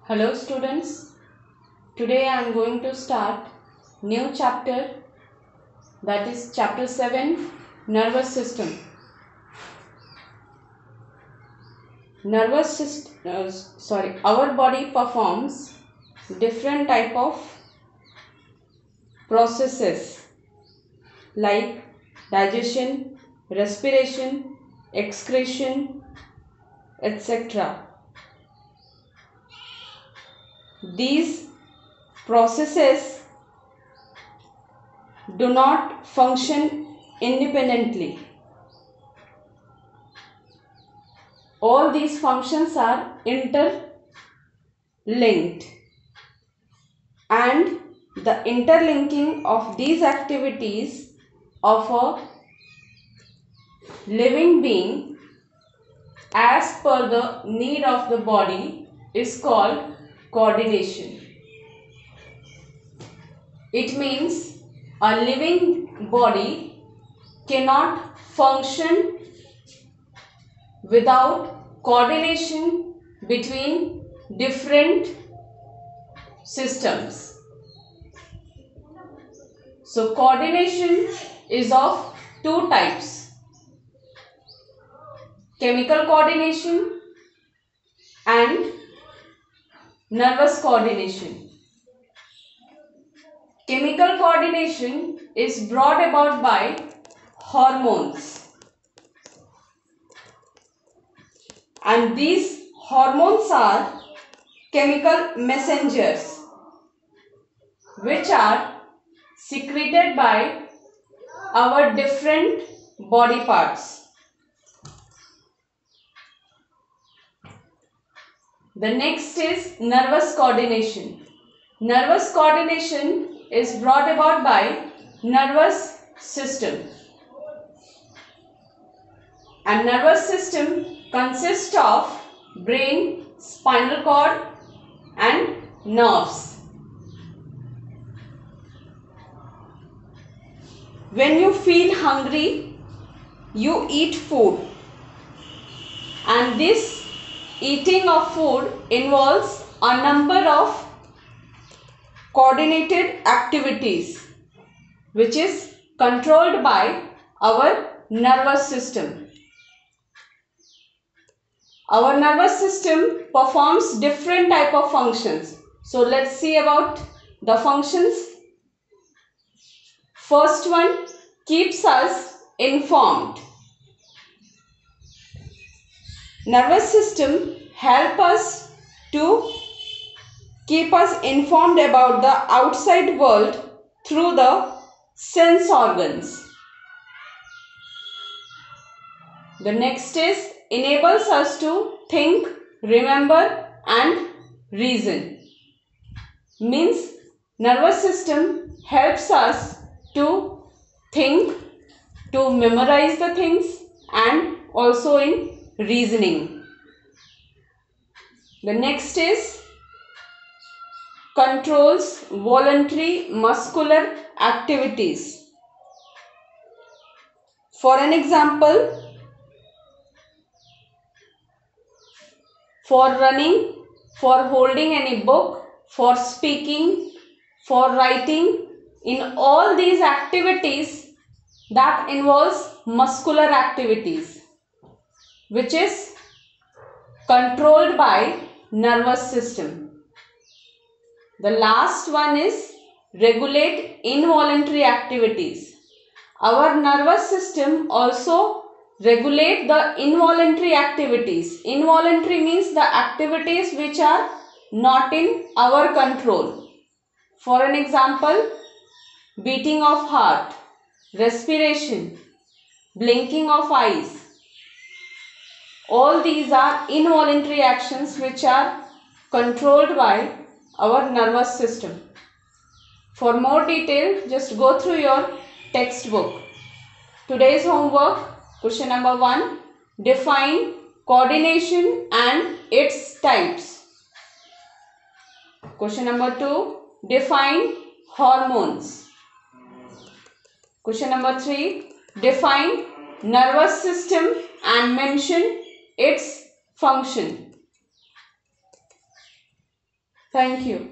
Hello students, today I am going to start new chapter, that is chapter 7, nervous system. Our body performs different type of processes like digestion, respiration, excretion, etc. These processes do not function independently. All these functions are interlinked, and the interlinking of these activities of a living being as per the need of the body is called coordination. It means a living body cannot function without coordination between different systems. So coordination is of two types: chemical coordination and nervous coordination. Chemical coordination is brought about by hormones, and these hormones are chemical messengers which are secreted by our different body parts. The next is nervous coordination. Nervous coordination is brought about by nervous system, and nervous system consists of brain, spinal cord and nerves. When you feel hungry, you eat food, and this eating of food involves a number of coordinated activities which is controlled by our nervous system. Our nervous system performs different type of functions. So let's see about the functions. First one, keeps us informed. Nervous system help us to keep us informed about the outside world through the sense organs. The next is enables us to think, remember and reason. Means nervous system helps us to think, to memorize the things and also in reasoning. The next is controls voluntary muscular activities. For an example, for running, for holding any book, for speaking, for writing, in all these activities that involves muscular activities which is controlled by nervous system. The last one is regulate involuntary activities. Our nervous system also regulate the involuntary activities. Involuntary means the activities which are not in our control. For an example, beating of heart, respiration, blinking of eyes. All these are involuntary actions which are controlled by our nervous system. For more detail, just go through your textbook. Today's homework, question number 1, define coordination and its types. Question number 2, define hormones. Question number 3, define nervous system and mention its function. Thank you.